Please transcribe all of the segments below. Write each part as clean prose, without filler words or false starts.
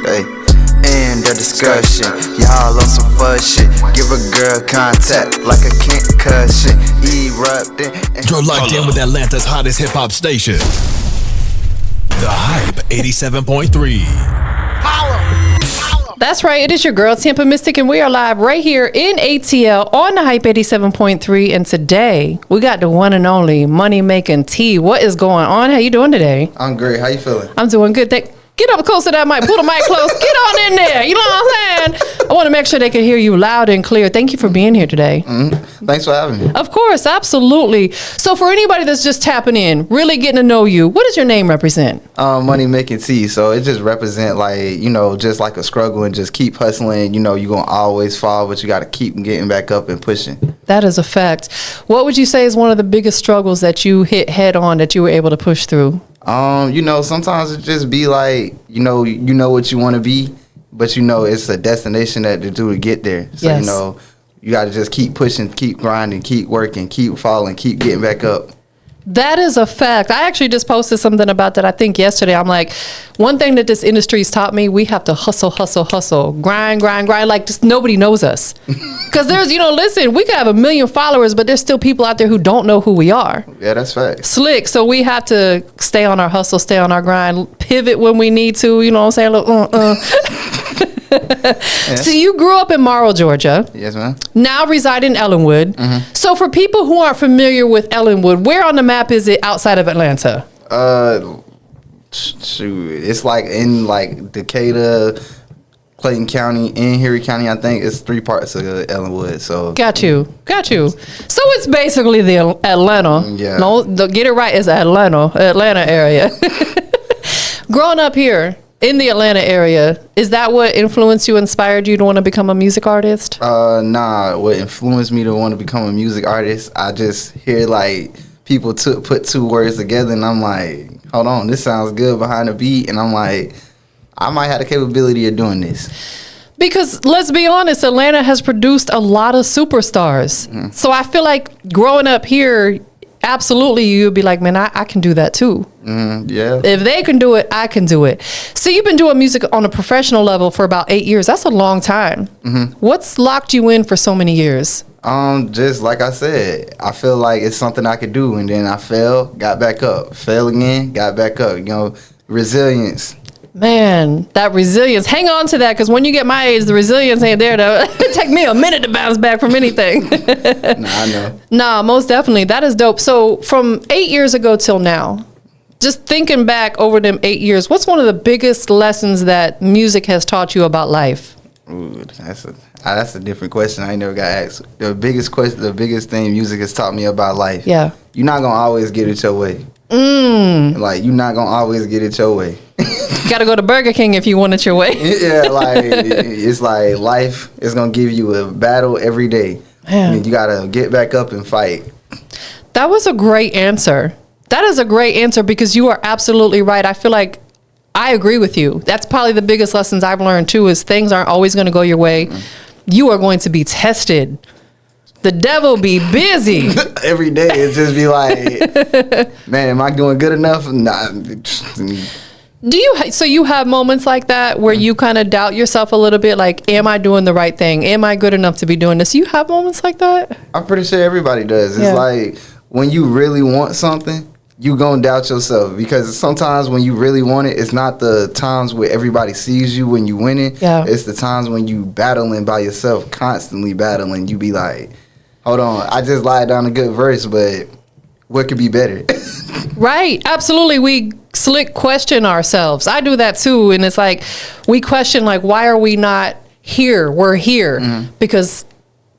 Hey, end the discussion. Y'all on some fun shit. Give a girl contact like a concussion. Erupting. You're locked in with Atlanta's hottest hip hop station. The Hype 87.3. That's right. It is your girl, TampaMystic, and we are live right here in ATL on the Hype 87.3. And today, we got the one and only MoneyMakingT. What is going on? How you doing today? I'm great. How you feeling? I'm doing good. Get up close to that mic. Pull the mic close. Get on in there. You know what I'm saying? I want to make sure they can hear you loud and clear. Thank you for being here today. Mm-hmm. Thanks for having me. Of course. Absolutely. So for anybody that's just tapping in, really getting to know you, what does your name represent? MoneyMakingT. So it just represent just like a struggle and just keep hustling. You're going to always fall, but you got to keep getting back up and pushing. That is a fact. What would you say is one of the biggest struggles that you hit head on that you were able to push through? Sometimes it just be like, you know what you want to be, but it's a destination that to do to get there. So, yes. You got to just keep pushing, keep grinding, keep working, keep falling, keep getting back up. That is a fact. I actually just posted something about that, I think yesterday. I'm like, one thing that this industry's taught me, we have to hustle, grind. Like just nobody knows us. Because there's, listen, we could have 1 million followers, but there's still people out there who don't know who we are. Yeah, that's fact. Slick. So we have to stay on our hustle, stay on our grind, pivot when we need to, you know what I'm saying? Yeah. So you grew up in Morrow, Georgia. Yes, ma'am. Now reside in Ellenwood. Mm-hmm. So for people who aren't familiar with Ellenwood, where on the map is it outside of Atlanta? Shoot, it's like in Decatur, Clayton County, and Erie County. I think it's 3 parts of Ellenwood. So got you. So it's basically the Atlanta. Yeah. No, get it right. It's Atlanta area. Growing up here in the Atlanta area, is that what influenced you, inspired you to want to become a music artist? Nah. What influenced me to want to become a music artist? I just hear people put 2 words together, and I'm like, hold on, this sounds good behind the beat, and I'm like, I might have the capability of doing this. Because let's be honest, Atlanta has produced a lot of superstars. Mm-hmm. So I feel like growing up here, absolutely, you'd be like, man, I can do that too. Mm-hmm, yeah. If they can do it, I can do it. So you've been doing music on a professional level for about 8 years. That's a long time. Mm-hmm. What's locked you in for so many years? Just like I said, I feel like it's something I could do, and then I fell, got back up, fell again, got back up. Resilience. Man, that resilience. Hang on to that, because when you get my age, the resilience ain't there. It take me a minute to bounce back from anything. Nah, I know. Nah, most definitely. That is dope. So from 8 years ago till now, just thinking back over them 8 years, what's one of the biggest lessons that music has taught you about life? Ooh, that's a different question. I ain't never got asked. The biggest thing music has taught me about life. Yeah. You're not going to always get it your way. You're not going to always get it your way. Got to go to Burger King if you want it your way. Yeah, it's like life is going to give you a battle every day. Man. I mean, you got to get back up and fight. That was a great answer. That is a great answer, because you are absolutely right. I feel like I agree with you. That's probably the biggest lessons I've learned too, is things aren't always going to go your way. Mm-hmm. You are going to be tested. The devil be busy. Every day it just be like, man, am I doing good enough? Nah. So you have moments like that where you kind of doubt yourself a little bit, like, am I doing the right thing? Am I good enough to be doing this? You have moments like that? I'm pretty sure everybody does. It's like when you really want something, you gonna doubt yourself, because sometimes when you really want it, it's not the times where everybody sees you when you win it. Yeah. It's the times when you battling by yourself, constantly battling. You be like, hold on, I just lied down a good verse, but what could be better? Right. Absolutely. We slick question ourselves. I do that too. And it's like, we question, like, why are we not here? We're here. Mm-hmm. Because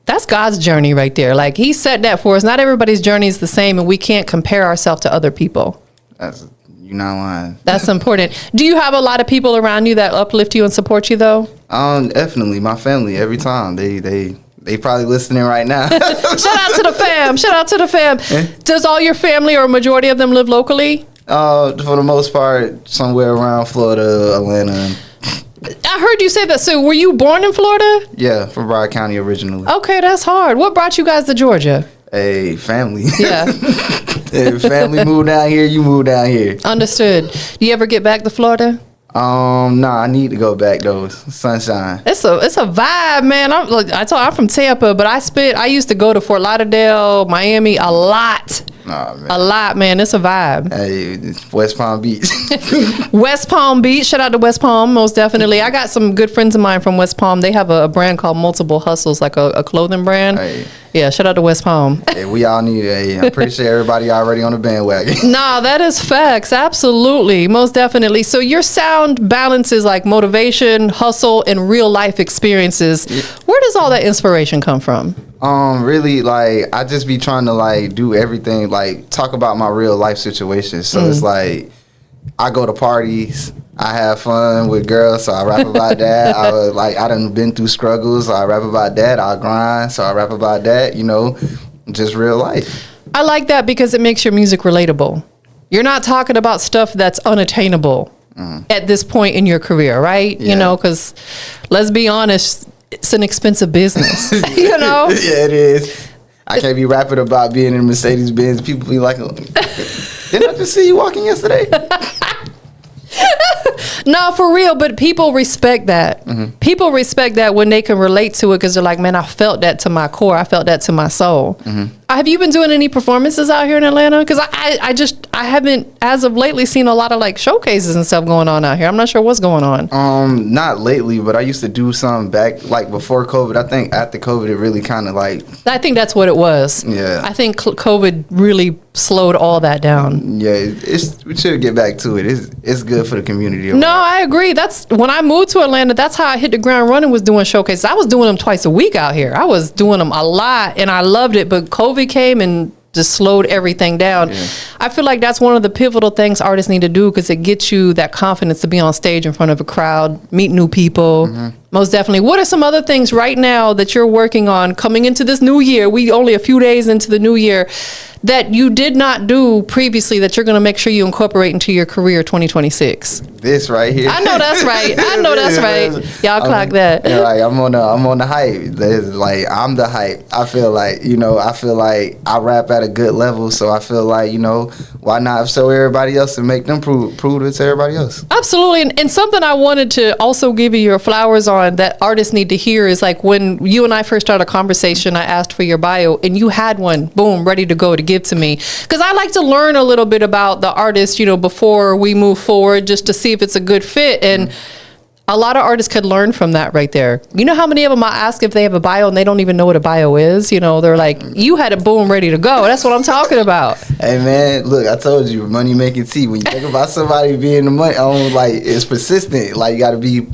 that's God's journey right there. Like, he set that for us. Not everybody's journey is the same, and we can't compare ourselves to other people. You're not lying. That's important. Do you have a lot of people around you that uplift you and support you, though? Definitely. My family, every time. They probably listening right now. Shout out to the fam. Does all your family or a majority of them live locally? For the most part, somewhere around Florida, Atlanta. I heard you say that. So were you born in Florida? Yeah, from Broward County originally. Okay, that's hard. What brought you guys to Georgia? A family. Yeah. If family moved down here, you moved down here. Understood. Do you ever get back to Florida? Nah, I need to go back though. Sunshine. It's a vibe, man. I'm from Tampa, but I used to go to Fort Lauderdale, Miami a lot. Nah, man. A lot, man. It's a vibe. Hey, it's West Palm Beach. West Palm Beach. Shout out to West Palm, most definitely. I got some good friends of mine from West Palm. They have a brand called Multiple Hustles, like a clothing brand. Hey. Yeah, shout out to West Palm. Hey, we all need it. I'm pretty sure everybody already on the bandwagon. Nah, that is facts. Absolutely. Most definitely. So your sound balances like motivation, hustle, and real life experiences. Yeah. Where does all that inspiration come from? Really, like, I just be trying to, like, do everything, like, talk about my real life situation. So it's like, I go to parties, I have fun with girls, so I rap about that. I done been through struggles, so I rap about that. I grind, so I rap about that, you know, just real life. I like that because it makes your music relatable. You're not talking about stuff that's unattainable at this point in your career, right? Yeah. You know, because let's be honest, it's an expensive business, you know? Yeah, it is. I can't be rapping about being in a Mercedes-Benz. People be like, didn't I just see you walking yesterday? No, for real, but people respect that. People respect that when they can relate to it because they're like, man, I felt that to my core. I felt that to my soul. Have you been doing any performances out here in Atlanta? Because I haven't, as of lately, seen a lot of like showcases and stuff going on out here. I'm not sure what's going on. Not lately, but I used to do some back, like before COVID. I think after COVID, it really kind of like... I think that's what it was. Yeah. I think COVID really slowed all that down. Yeah, we should get back to it. It's good for the community. No, I agree. That's when I moved to Atlanta, that's how I hit the ground running, was doing showcases. I was doing them twice a week out here. I was doing them a lot and I loved it, but COVID came and just slowed everything down. Yeah. I feel like that's one of the pivotal things artists need to do because it gets you that confidence to be on stage in front of a crowd, meet new people. Most definitely. What are some other things right now that you're working on coming into this new year? We only a few days into the new year that you did not do previously that you're going to make sure you incorporate into your career 2026? This right here. I know that's right. I know that's right. Y'all clock that. Yeah, like I'm on the hype. Like I'm the hype. I feel like, you know, I rap at a good level, so I feel like, you know, why not show everybody else and make them prove it to everybody else? Absolutely. And something I wanted to also give you your flowers on that artists need to hear is like when you and I first started a conversation, I asked for your bio and you had one, boom, ready to go to give to me. Because I like to learn a little bit about the artist, you know, before we move forward, just to see if it's a good fit. And a lot of artists could learn from that right there. You know how many of them I ask if they have a bio and they don't even know what a bio is? You know, they're like, you had a boom ready to go. That's what I'm talking about. Hey, man, look, I told you, MoneyMakingT. When you think about somebody being the money, like, it's persistent. Like, you got to be...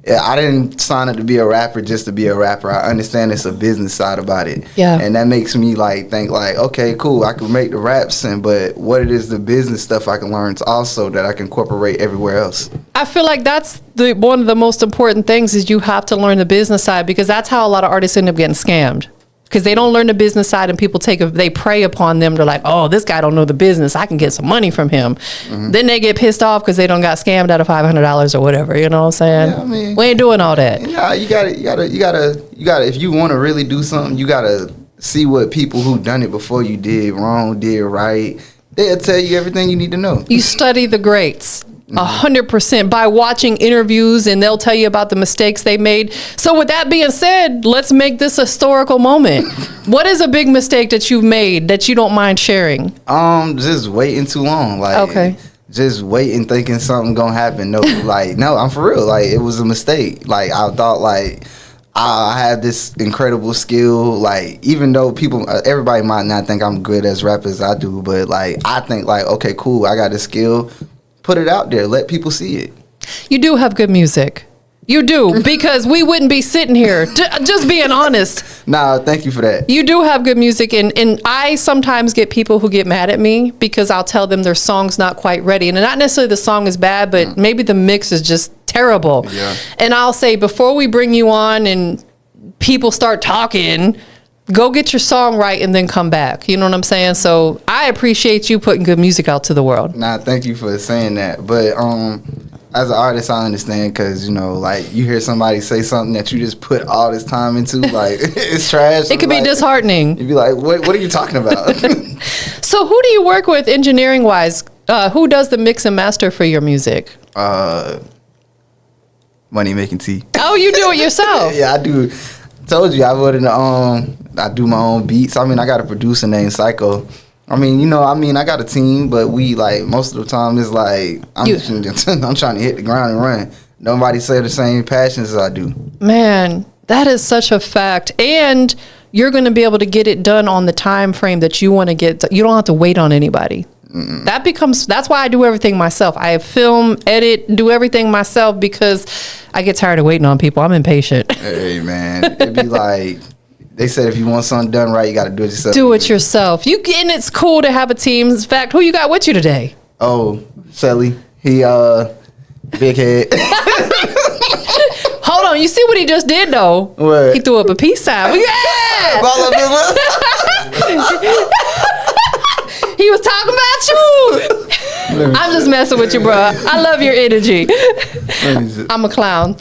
Yeah, I didn't sign up to be a rapper just to be a rapper. I understand it's a business side about it. Yeah. And that makes me like think like, okay, cool, I can make the raps, but what it is the business stuff I can learn also that I can incorporate everywhere else. I feel like that's one of the most important things is you have to learn the business side because that's how a lot of artists end up getting scammed. Because they don't learn the business side and people they prey upon them. They're like, oh, this guy don't know the business. I can get some money from him. Then they get pissed off because they don't got scammed out of $500 or whatever. You know what I'm saying? Yeah, I mean, we ain't doing all that. Yeah, you gotta. If you want to really do something, you gotta see what people who done it before you did wrong, did right. They'll tell you everything you need to know. You study the greats. 100% by watching interviews and they'll tell you about the mistakes they made. So with that being said, let's make this a historical moment. What is a big mistake that you've made that you don't mind sharing? Just waiting too long. Like, okay. Just waiting, thinking something gonna happen. No, no, I'm for real. Like, it was a mistake. Like, I thought like I had this incredible skill. Like, even though everybody might not think I'm good as rap as I do, but like I think like, okay, cool, I got this skill. Put it out there. Let people see it. You do have good music. You do, because we wouldn't be sitting here. Just being honest. Nah, thank you for that. You do have good music, and I sometimes get people who get mad at me because I'll tell them their song's not quite ready. And not necessarily the song is bad, but maybe the mix is just terrible. Yeah. And I'll say, before we bring you on and people start talking, go get your song right and then come back. You know what I'm saying? So I appreciate you putting good music out to the world. Nah, thank you for saying that. But as an artist, I understand because, you know, like you hear somebody say something that you just put all this time into, like it's trash. It could be disheartening. You'd be like, what are you talking about? So who do you work with engineering-wise? Who does the mix and master for your music? MoneyMakingT. Oh, you do it yourself? Yeah, I do. Told you I would I do my own beats. I mean, I got a producer named Psycho. I mean, I got a team, but we like most of the time it's like I'm trying to hit the ground and run. Nobody say the same passions as I do. Man, that is such a fact. And you're going to be able to get it done on the time frame that you want to get. You don't have to wait on anybody. That's why I do everything myself. I film, edit, do everything myself because I get tired of waiting on people. I'm impatient. Hey, man. It'd be like, they said if you want something done right, you got to do it yourself. Do it yourself. And it's cool to have a team. In fact, who you got with you today? Oh, Shelly. He, big head. Hold on. You see what he just did, though? What? He threw up a peace sign. Yeah! He was talking about you. I'm just messing with you, bro. I love your energy. I'm a clown.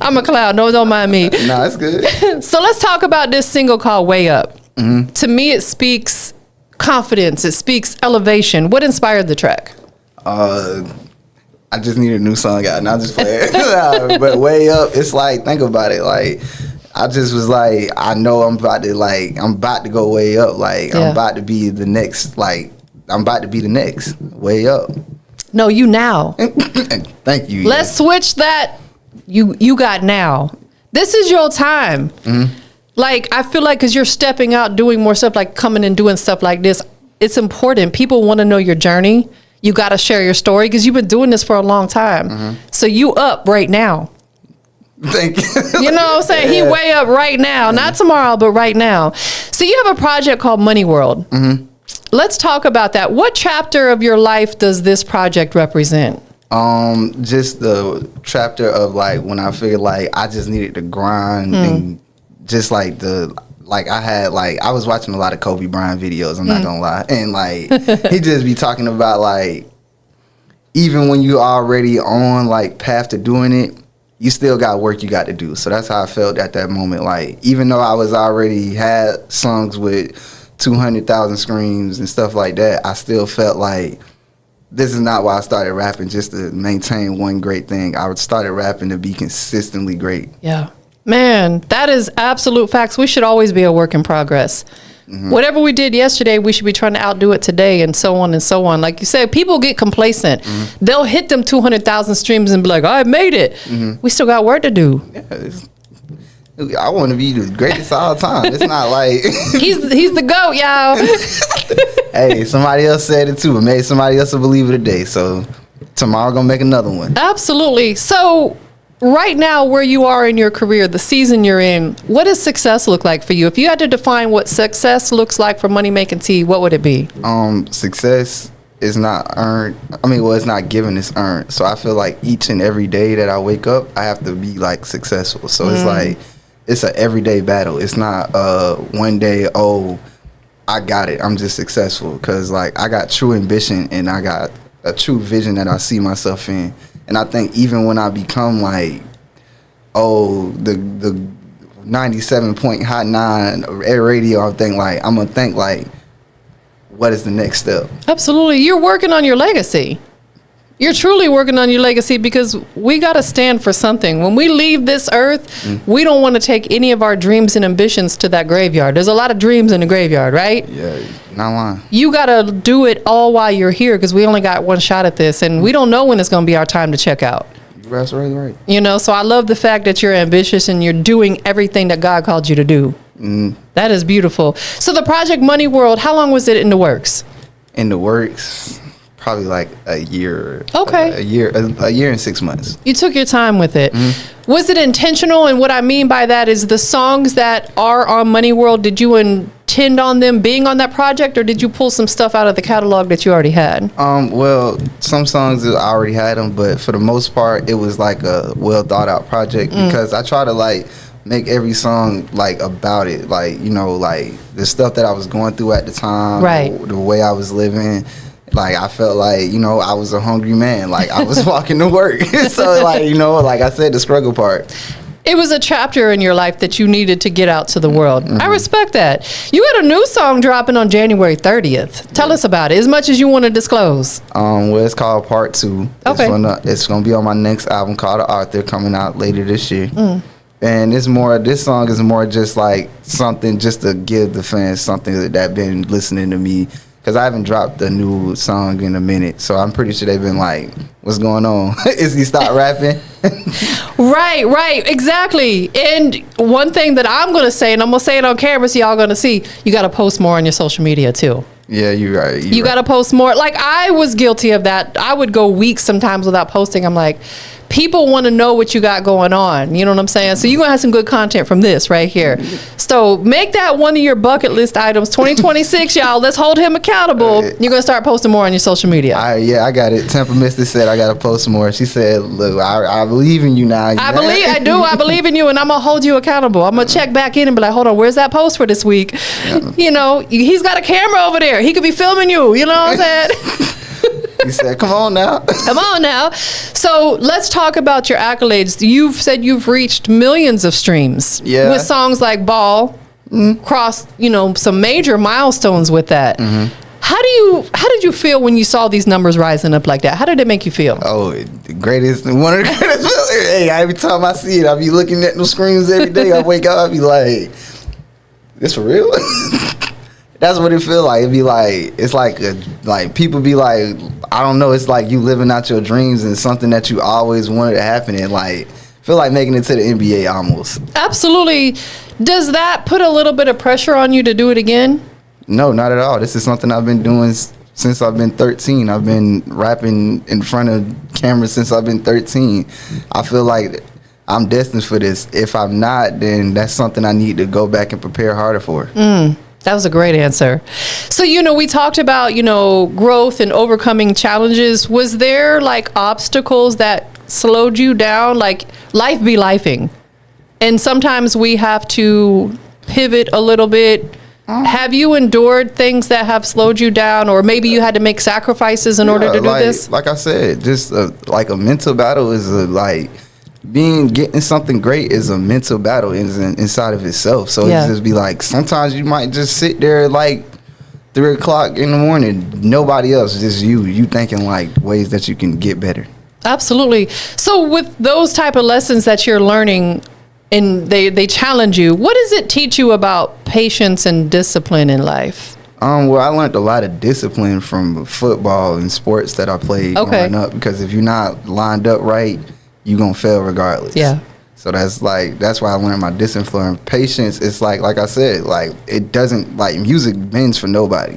No, don't mind me. Nah, it's good. So let's talk about this single called Way Up. Mm-hmm. To me, it speaks confidence. It speaks elevation. What inspired the track? I just need a new song out, and I just play it. But Way Up, it's like, think about it. Like, I just was like, I know I'm about to go way up. Like, I'm about to be the next, way up. No, you now. Thank you. Let's switch that. You got now. This is your time. Mm-hmm. Like, I feel like because you're stepping out, doing more stuff, like coming and doing stuff like this, it's important. People want to know your journey. You got to share your story because you've been doing this for a long time. Mm-hmm. So you up right now. Thank you. You know what I'm saying? Yeah. He way up right now. Mm-hmm. Not tomorrow, but right now. So you have a project called Money World. Mm-hmm. Let's talk about that. What chapter of your life does this project represent? Just the chapter of like when I figured like I just needed to grind and just like I was watching a lot of Kobe Bryant videos, I'm not gonna lie. And like he just be talking about like even when you already on like path to doing it, you still got work you got to do. So that's how I felt at that moment. Like even though I was already had songs with 200,000 streams and stuff like that, I still felt like this is not why I started rapping, just to maintain one great thing. I started rapping to be consistently great. Yeah. Man, that is absolute facts. We should always be a work in progress. Mm-hmm. Whatever we did yesterday, we should be trying to outdo it today, and so on and so on. Like you said, people get complacent. Mm-hmm. They'll hit them 200,000 streams and be like, I made it. Mm-hmm. We still got work to do. Yeah, I want to be the greatest all time. It's not like he's the GOAT, y'all. Hey, somebody else said it too, but maybe somebody else will believe it today. So tomorrow gonna make another one. Absolutely. So right now, where you are in your career, the season you're in, what does success look like for you? If you had to define what success looks like for MoneyMakingT, what would it be? Success is not earned. It's not given, it's earned. So I feel like each and every day that I wake up, I have to be like successful. So it's like, it's an everyday battle. It's not one day, I got it, I'm just successful. Because like I got true ambition and I got a true vision that I see myself in. And I think even when I become like, the 97 point Hot 9 air radio, I'm gonna think like, what is the next step? Absolutely. You're working on your legacy. You're truly working on your legacy because we got to stand for something. When we leave this earth, we don't want to take any of our dreams and ambitions to that graveyard. There's a lot of dreams in the graveyard, right? Yeah, not lying. You got to do it all while you're here because we only got one shot at this, and we don't know when it's going to be our time to check out. That's right. You know, so I love the fact that you're ambitious and you're doing everything that God called you to do. That is beautiful. So the project Money World, how long was it in the works? In the works? Probably like a year. Okay. A year and 6 months. You took your time with it. Was it intentional? And what I mean by that is the songs that are on Money World, did you intend on them being on that project, or did you pull some stuff out of the catalog that you already had? Well, some songs I already had them, but for the most part, it was like a well thought out project because I try to like make every song like about it, like, you know, like the stuff that I was going through at the time, right? The way I was living. Like, I felt like, you know, I was a hungry man. Like, I was walking to work. So, like, you know, like I said, the struggle part. It was a chapter in your life that you needed to get out to the world. I respect that. You got a new song dropping on January 30th. Tell us about it, as much as you want to disclose. Well, it's called Part 2. Okay. It's gonna be on my next album called The Author, coming out later this year. And this song is more just like something just to give the fans something that been listening to me. Because I haven't dropped a new song in a minute. So I'm pretty sure they've been like, what's going on? Is he stopped rapping? Right, exactly. And one thing that I'm going to say, and I'm going to say it on camera so y'all going to see, you got to post more on your social media too. Yeah, you're right. You got to post more. Like, I was guilty of that. I would go weeks sometimes without posting. I'm like, people want to know what you got going on. You know what I'm saying? So you're going to have some good content from this right here. So make that one of your bucket list items. 2026, y'all. Let's hold him accountable. You're going to start posting more on your social media. I got it. TampaMystic said I got to post more. She said, look, I believe in you now. I believe in you, and I'm going to hold you accountable. I'm going to check back in and be like, hold on, where's that post for this week? You know, he's got a camera over there. He could be filming you. You know what I'm saying? He said, come on now. Come on now. So let's talk about your accolades. You've said you've reached millions of streams with songs like Ball, crossed, some major milestones with that. How did you feel when you saw these numbers rising up like that? How did it make you feel? Oh, one of the greatest feelings. Hey, every time I see it, I be looking at those screens every day. I wake up, I be like, this for real? That's what it feel like. It be like, it's like people be like, I don't know, it's like you living out your dreams and something that you always wanted to happen, and like feel like making it to the NBA almost. Absolutely. Does that put a little bit of pressure on you to do it again? No, not at all. This is something I've been doing since I've been 13. I've been rapping in front of cameras since I've been 13. I feel like I'm destined for this. If I'm not, then that's something I need to go back and prepare harder for. That was a great answer. So, we talked about, growth and overcoming challenges. Was there like obstacles that slowed you down? Like, life be lifing. And sometimes we have to pivot a little bit. Have you endured things that have slowed you down, or maybe you had to make sacrifices in order to do this? Like I said, just like a mental battle is getting something great is a mental battle inside of itself. So it's just be like, sometimes you might just sit there like 3 o'clock in the morning, nobody else, just you thinking like ways that you can get better. Absolutely. So with those type of lessons that you're learning and they challenge you, what does it teach you about patience and discipline in life? Well, I learned a lot of discipline from football and sports that I played growing up, because if you're not lined up right, you're going to fail regardless. Yeah. So that's why I learned my discipline. Patience is like I said, like it doesn't, like music bends for nobody.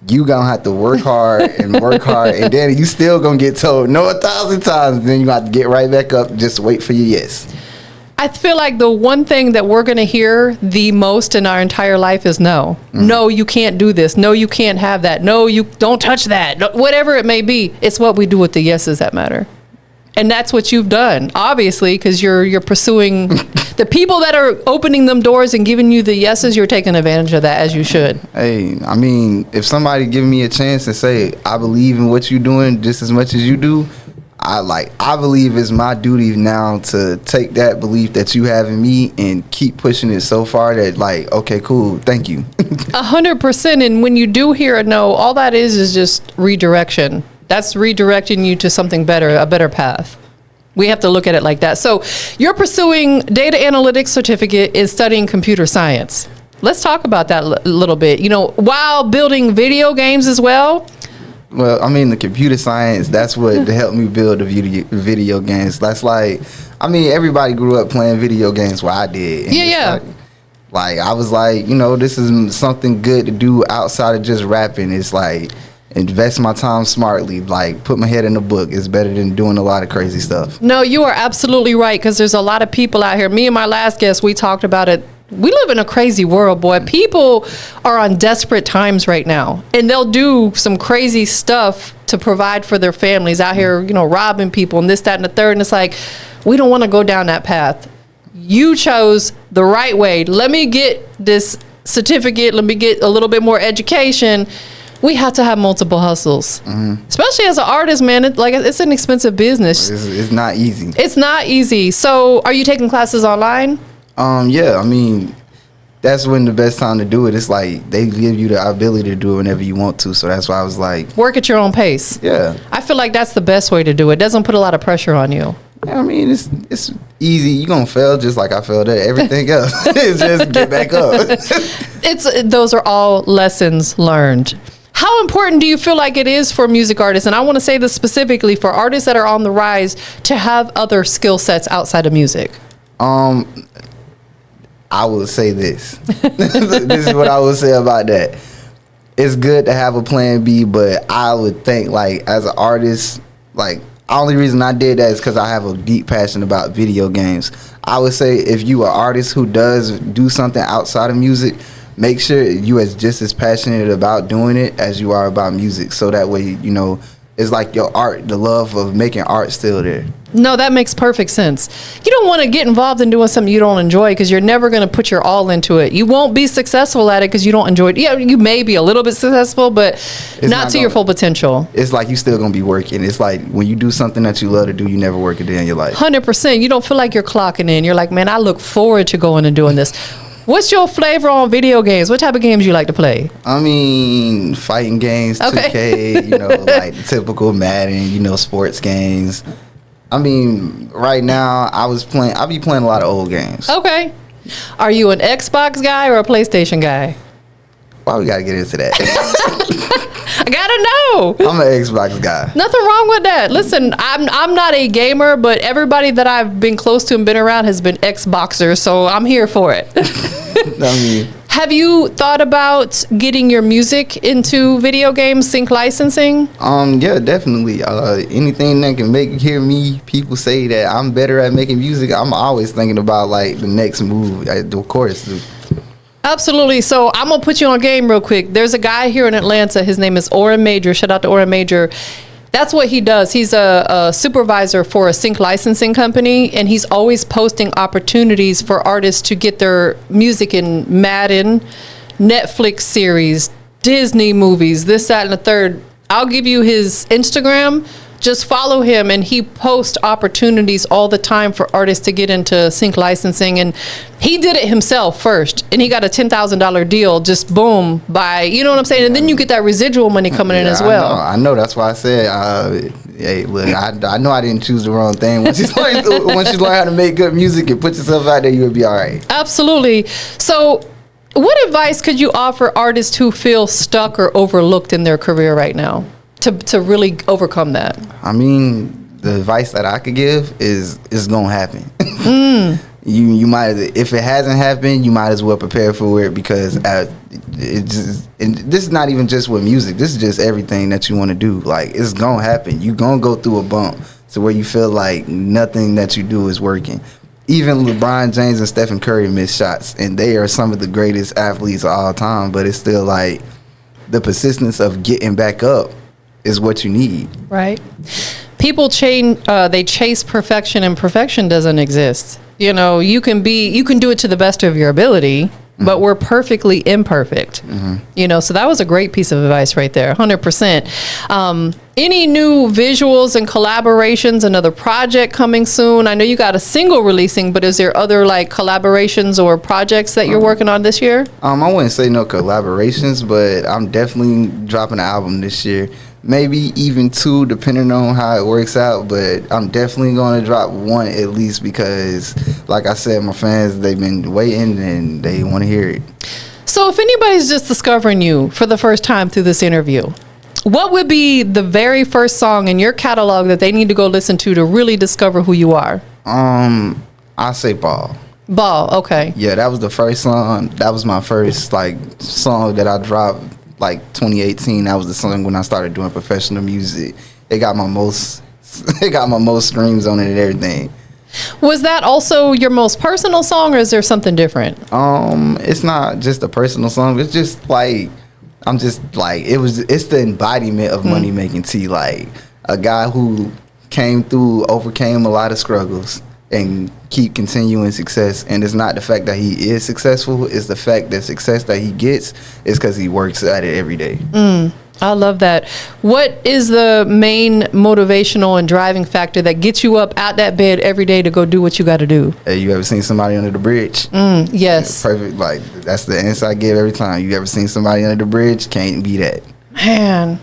You going to have to work hard and work hard, and then you still going to get told no 1,000 times, and then you have to get right back up, just wait for your yes. I feel like the one thing that we're going to hear the most in our entire life is no. No, you can't do this. No, you can't have that. No, you don't touch that. No, whatever it may be, it's what we do with the yeses that matter. And that's what you've done, obviously, because you're pursuing the people that are opening them doors and giving you the yeses. You're taking advantage of that, as you should. Hey, I mean, if somebody give me a chance and say, I believe in what you're doing just as much as you do, I believe it's my duty now to take that belief that you have in me and keep pushing it so far that, like, okay, cool, thank you. 100%. And when you do hear a no, all that is just redirection. That's redirecting you to something better, a better path. We have to look at it like that. So you're pursuing data analytics certificate in studying computer science. Let's talk about that a little bit. While building video games as well. Well, I mean, the computer science, that's what helped me build the video games. That's like, I mean, everybody grew up playing video games. Well, I did. And yeah. Like, I was like, this is something good to do outside of just rapping. It's like, invest my time smartly, like put my head in the book. It's better than doing a lot of crazy stuff. No, you are absolutely right, because there's a lot of people out here. Me and my last guest, we talked about it. We live in a crazy world, boy. People are on desperate times right now, and they'll do some crazy stuff to provide for their families out here, robbing people and this, that, and the third. And it's like, we don't want to go down that path. You chose the right way. Let me get this certificate. Let me get a little bit more education. We have to have multiple hustles, especially as an artist, man. It's an expensive business. It's not easy. It's not easy. So are you taking classes online? Yeah, I mean, that's when the best time to do it. It's like they give you the ability to do it whenever you want to. So that's why I was like, work at your own pace. Yeah. I feel like that's the best way to do it. Doesn't put a lot of pressure on you. I mean, it's easy. You're going to fail just like I failed at everything else. It's just get back up. Those are all lessons learned. How important do you feel like it is for music artists? And I want to say this specifically for artists that are on the rise to have other skill sets outside of music. I would say this. This is what I would say about that. It's good to have a plan B, but I would think, like, as an artist, like, the only reason I did that is because I have a deep passion about video games. I would say if you are an artist who does do something outside of music, make sure you are just as passionate about doing it as you are about music. So that way, you know, it's like your art, the love of making art still there. No, that makes perfect sense. You don't want to get involved in doing something you don't enjoy because you're never going to put your all into it. You won't be successful at it because you don't enjoy it. Yeah, you may be a little bit successful, but not to your full potential. It's like you still going to be working. It's like when you do something that you love to do, you never work a day in your life. 100%. You don't feel like you're clocking in. You're like, man, I look forward to going and doing this. What's your flavor on video games? What type of games you like to play? I mean, fighting games, 2K, you know, like the typical Madden, you know, sports games. I mean, right now, I be playing a lot of old games. Okay. Are you an Xbox guy or a PlayStation guy? Why we gotta get into that? I gotta know. I'm an Xbox guy. Nothing wrong with that. Listen, I'm not a gamer, but everybody that I've been close to and been around has been Xboxers, so I'm here for it. I mean, have you thought about getting your music into video games, sync licensing? Yeah, definitely. Anything that can hear me, people say that I'm better at making music. I'm always thinking about like the next move. Of course. Absolutely. So I'm going to put you on game real quick. There's a guy here in Atlanta. His name is Oren Major. Shout out to Oren Major. That's what he does. He's a supervisor for a sync licensing company, and he's always posting opportunities for artists to get their music in Madden, Netflix series, Disney movies, this, that, and the third. I'll give you his Instagram. Just follow him, and he posts opportunities all the time for artists to get into sync licensing. And he did it himself first, and he got a $10,000 deal, just boom, by, you know what I'm saying? And then you get that residual money coming in as well. I know. That's why I said, hey, look, I know I didn't choose the wrong thing. Once you learn how to make good music and put yourself out there, you'll be all right. Absolutely. So what advice could you offer artists who feel stuck or overlooked in their career right now to really overcome that? I mean, the advice that I could give is it's gonna happen. You might, if it hasn't happened, you might as well prepare for it, because this is not even just with music. This is just everything that you want to do. Like, it's gonna happen. You gonna go through a bump to where you feel like nothing that you do is working. Even LeBron James and Stephen Curry miss shots, and they are some of the greatest athletes of all time. But it's still like the persistence of getting back up is what you need. Right. People they chase perfection, and perfection doesn't exist. You know, you can do it to the best of your ability, but we're perfectly imperfect. You know, so that was a great piece of advice right there, 100%. Any new visuals and collaborations, another project coming soon? I know you got a single releasing, but is there other like collaborations or projects that you're working on this year? I wouldn't say no collaborations, but I'm definitely dropping an album this year. Maybe even 2, depending on how it works out. But I'm definitely going to drop 1 at least, because, like I said, my fans, they've been waiting and they want to hear it. So if anybody's just discovering you for the first time through this interview, what would be the very first song in your catalog that they need to go listen to really discover who you are? I say Ball. Ball, okay. Yeah, that was the first song. That was my first song that I dropped. Like 2018, that was the song when I started doing professional music. It got my most streams on it and everything. Was that also your most personal song, or is there something different? It's not just a personal song. It's just like it's the embodiment of MoneyMakingT. Like a guy who overcame a lot of struggles and keep continuing success. And it's not the fact that he is successful, it's the fact that success that he gets is because he works at it every day. I love that. What is the main motivational and driving factor that gets you up out that bed every day to go do what you got to do? Hey, you ever seen somebody under the bridge? Yes. Perfect. Like, that's the answer I give every time. You ever seen somebody under the bridge? Can't be that. Man.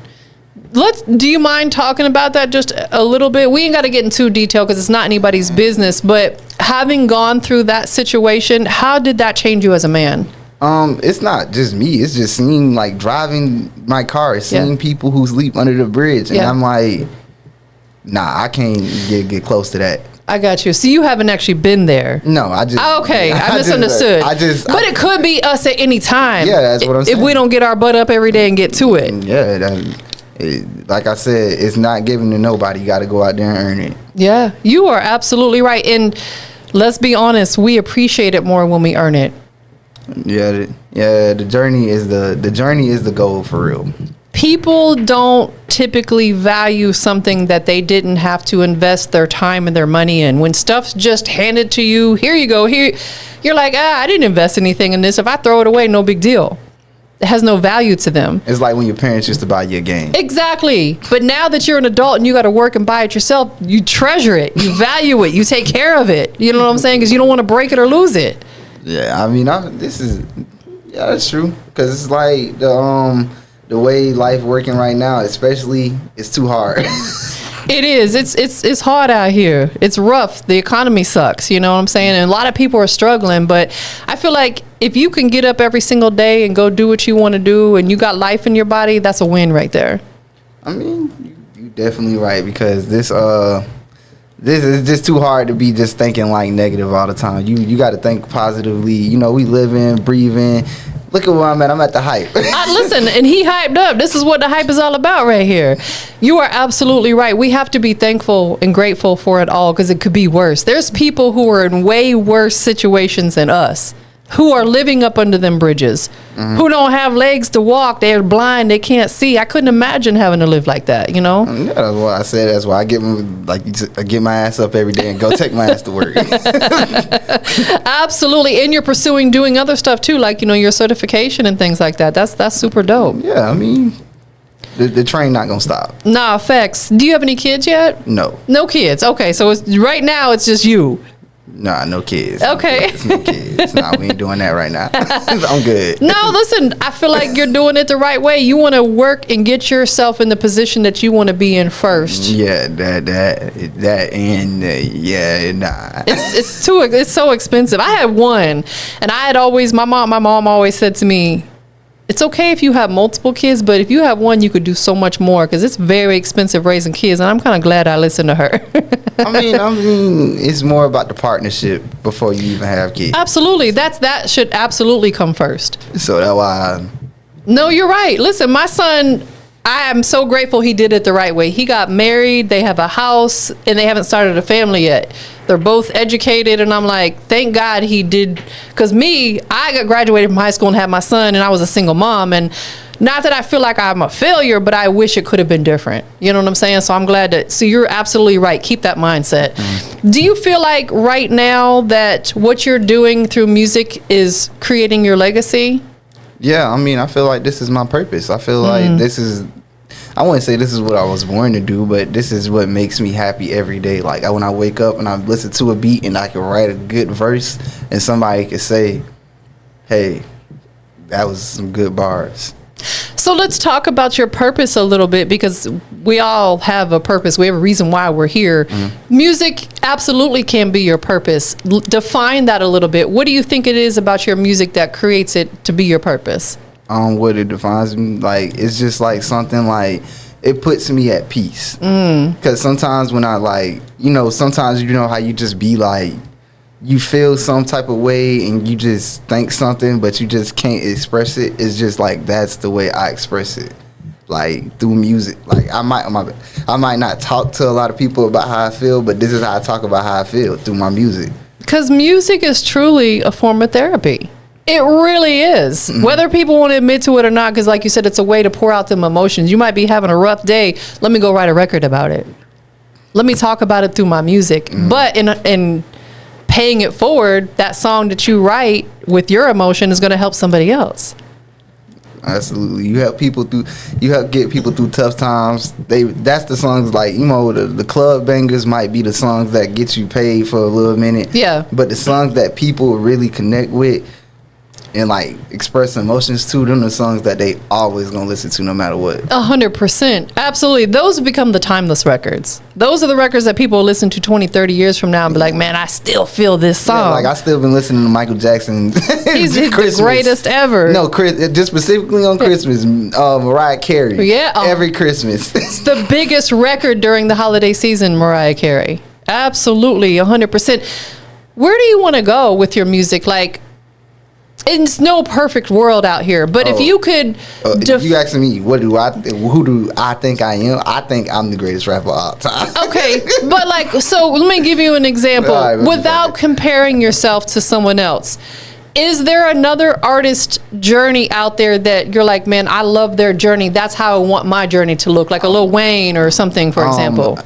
Do you mind talking about that just a little bit? We ain't got to get into detail because it's not anybody's business, but having gone through that situation, how did that change you as a man? It's not just me. It's just seeing, like, driving my car, seeing people who sleep under the bridge, and I'm like, nah, I can't get close to that. I got you. So you haven't actually been there? No, I just. Okay, I misunderstood. But it could be us at any time. Yeah, that's what I'm saying. If we don't get our butt up every day and get to it. Yeah, like I said, it's not given to nobody. You got to go out there and earn it. Yeah, you are absolutely right. And let's be honest, we appreciate it more when we earn it. Yeah, the journey is the goal for real. People don't typically value something that they didn't have to invest their time and their money in. When stuff's just handed to you, here you go, here, you're like, I didn't invest anything in this. If I throw it away, no big deal. It has no value to them. It's like when your parents used to buy you a game. Exactly. But now that you're an adult and you got to work and buy it yourself, you treasure it, you value it, you take care of it. You know what I'm saying? Because you don't want to break it or lose it. Yeah, I mean, that's true. Because it's like the way life working right now, especially, it's too hard. It is. It's hard out here. It's rough. The economy sucks. You know what I'm saying? And a lot of people are struggling. But I feel like if you can get up every single day and go do what you want to do, and you got life in your body, that's a win right there. I mean, you're definitely right, because this is just too hard to be just thinking like negative all the time. You got to think positively. You know, we live in, breathe in. Look at where I'm at. I'm at the hype. Listen, and he hyped up. This is what the hype is all about right here. You are absolutely right. We have to be thankful and grateful for it all, because it could be worse. There's people who are in way worse situations than us, who are living up under them bridges, who don't have legs to walk. They're blind. They can't see. I couldn't imagine having to live like that, you know? Yeah, that's what I said. That's why I get my ass up every day and go take my ass to work. Absolutely. And you're pursuing doing other stuff too, like, you know, your certification and things like that. That's super dope. Yeah, I mean, the train not going to stop. Nah, facts. Do you have any kids yet? No. No kids. Okay, so right now it's just you. Nah, no kids. Okay. No kids. Nah, we ain't doing that right now. I'm good. No, listen, I feel like you're doing it the right way. You want to work and get yourself in the position that you want to be in first. Yeah, that and yeah, nah. It's so expensive. I had one, and I had always, my mom always said to me, it's okay if you have multiple kids, but if you have one, you could do so much more, because it's very expensive raising kids, and I'm kind of glad I listened to her. I mean, it's more about the partnership before you even have kids. Absolutely. That should absolutely come first. So that's why. No, you're right. Listen, my son, I am so grateful he did it the right way. He got married, they have a house, and they haven't started a family yet. They're both educated, and I'm like, thank God he did. Because I got graduated from high school and had my son, and I was a single mom. And not that I feel like I'm a failure, but I wish it could have been different. You know what I'm saying? So I'm glad so you're absolutely right. Keep that mindset. Do you feel like right now that what you're doing through music is creating your legacy? Yeah, I mean, I feel like this is my purpose. I feel like this is, I wouldn't say this is what I was born to do, but this is what makes me happy every day. Like, when I wake up and I listen to a beat and I can write a good verse and somebody can say, hey, that was some good bars. So let's talk about your purpose a little bit, because we all have a purpose. We have a reason why we're here. Music absolutely can be your purpose. Define that a little bit. What do you think it is about your music that creates it to be your purpose? What it defines me, like, it's just like something like, it puts me at peace. Because sometimes when I sometimes you know how you just be like, you feel some type of way and you just think something, but you just can't express it. It's just like, that's the way I express it, like through music. Like, I might not talk to a lot of people about how I feel, but this is how I talk about how I feel, through my music. Because music is truly a form of therapy. It really is. Whether people want to admit to it or not, because like you said, it's a way to pour out them emotions. You might be having a rough day. Let me go write a record about it. Let me talk about it through my music. But in paying it forward, that song that you write with your emotion is going to help somebody else. Absolutely. You help get people through tough times. That's the songs, like, you know, the club bangers might be the songs that get you paid for a little minute. Yeah. But the songs that people really connect with and like express emotions to, them the songs that they always gonna listen to no matter what. 100%. Absolutely. Those become the timeless records. Those are the records that people listen to 20, 30 years from now and be like, man, I still feel this song. Yeah, like, I still been listening to Michael Jackson. He's the greatest ever. No, just specifically on Christmas, Mariah Carey. Yeah. Every Christmas. It's the biggest record during the holiday season, Mariah Carey. Absolutely, 100%. Where do you want to go with your music? Like, it's no perfect world out here, but if you could, you asking me, who do I think I am? I think I'm the greatest rapper of all time. Okay, but like, so let me give you an example. Right, without comparing yourself to someone else. Is there another artist journey out there that you're like, man, I love their journey. That's how I want my journey to look, like a Lil Wayne or something, for example.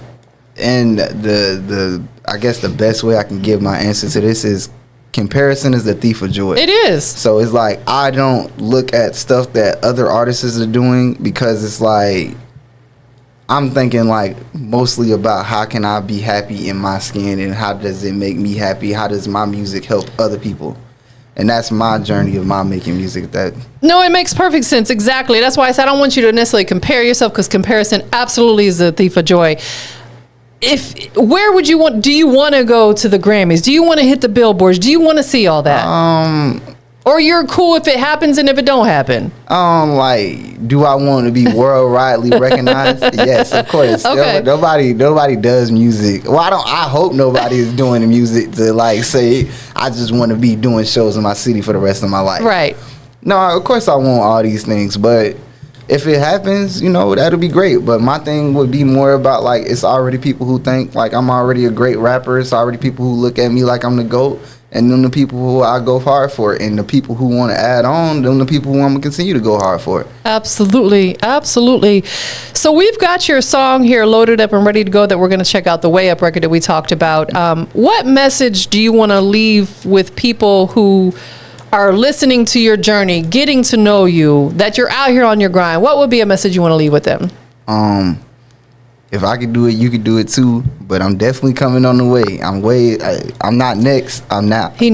And I guess the best way I can give my answer to this is, comparison is the thief of joy. It is. So it's like, I don't look at stuff that other artists are doing, because it's like, I'm thinking like mostly about how can I be happy in my skin, and how does it make me happy? How does my music help other people? And that's my journey of my making music. No, it makes perfect sense. Exactly. That's why I said I don't want you to necessarily compare yourself, because comparison absolutely is a thief of joy. Where would you want? Do you want to go to the Grammys? Do you want to hit the billboards? Do you want to see all that? Or you're cool if it happens and if it don't happen? Like, do I want to be worldwide recognized? Yes, of course. Okay. Nobody does music. Well, I hope nobody is doing the music to like say, I just want to be doing shows in my city for the rest of my life. Right. No, of course I want all these things, but if it happens, you know, that'll be great. But my thing would be more about, like, it's already people who think like I'm already a great rapper. It's already people who look at me like I'm the GOAT. And then the people who I go hard for, and the people who want to add on, them the people who I'm going to continue to go hard for. Absolutely. Absolutely. So we've got your song here loaded up and ready to go that we're going to check out, the Way Up record that we talked about. What message do you want to leave with people who are listening to your journey, getting to know you, that you're out here on your grind? What would be a message you want to leave with them? If I could do it, you could do it too. But I'm definitely coming on the way. I'm not next. I'm now. He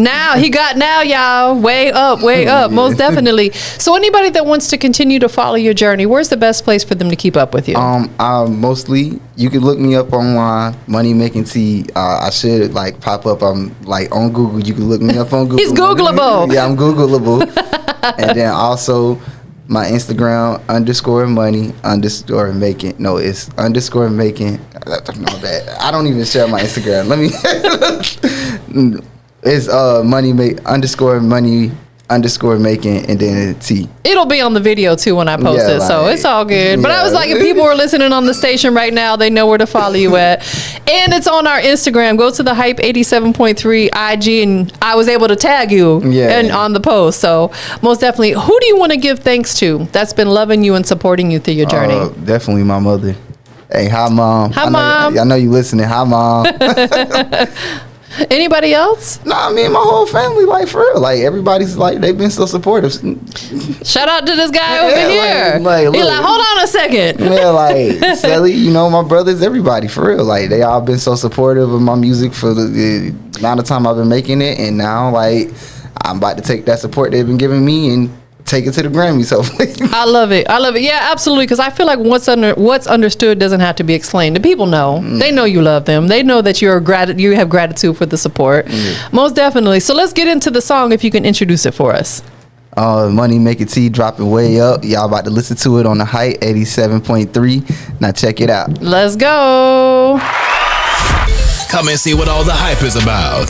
got now, y'all. Way up, Yeah. most definitely. So anybody that wants to continue to follow your journey, where's the best place for them to keep up with you? Mostly, you can look me up online, MoneyMakingT. I should like pop up. I'm like on Google. You can look me up on Google. He's Googleable. Yeah, I'm Googleable. And then also, my Instagram _money_making. No, it's _making. No, that I don't even share my Instagram. Let me. It's money_making and then T. It'll be on the video too when I post it, so it's all good. But I was like, if people are listening on the station right now, they know where to follow you at. And it's on our Instagram. Go to the Hype 87.3 IG, and I was able to tag you and on the post. So most definitely, who do you want to give thanks to that's been loving you and supporting you through your journey? Definitely my mother. Hey, hi mom. Hi mom. I know you listening. Hi mom. Anybody else? Nah, I mean, my whole family, like, for real. Like, everybody's, like, they've been so supportive. Shout out to this guy over here. Like, he's like, hold on a second. Yeah, like, Sally, you know, my brothers, everybody, for real. Like, they all been so supportive of my music for the amount of time I've been making it. And now, like, I'm about to take that support they've been giving me and take it to the Grammys, hopefully. I love it. Yeah, absolutely. Because I feel like what's understood doesn't have to be explained. The people know. They know you love them. They know that you have gratitude for the support. Most definitely. So let's get into the song. If you can introduce it for us. MoneyMakingT dropping Way Up. Y'all about to listen to it on the Hype 87.3. Now check it out. Let's go. Come and see what all the hype is about.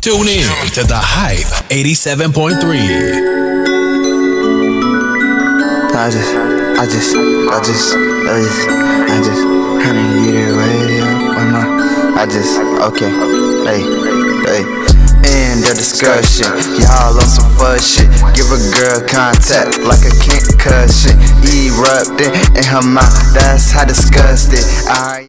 Tune in to the Hype 87.3. I just okay, hey. End the discussion, y'all on some fuss shit. Give a girl contact like a concussion. Erupting in her mouth, that's how disgusted I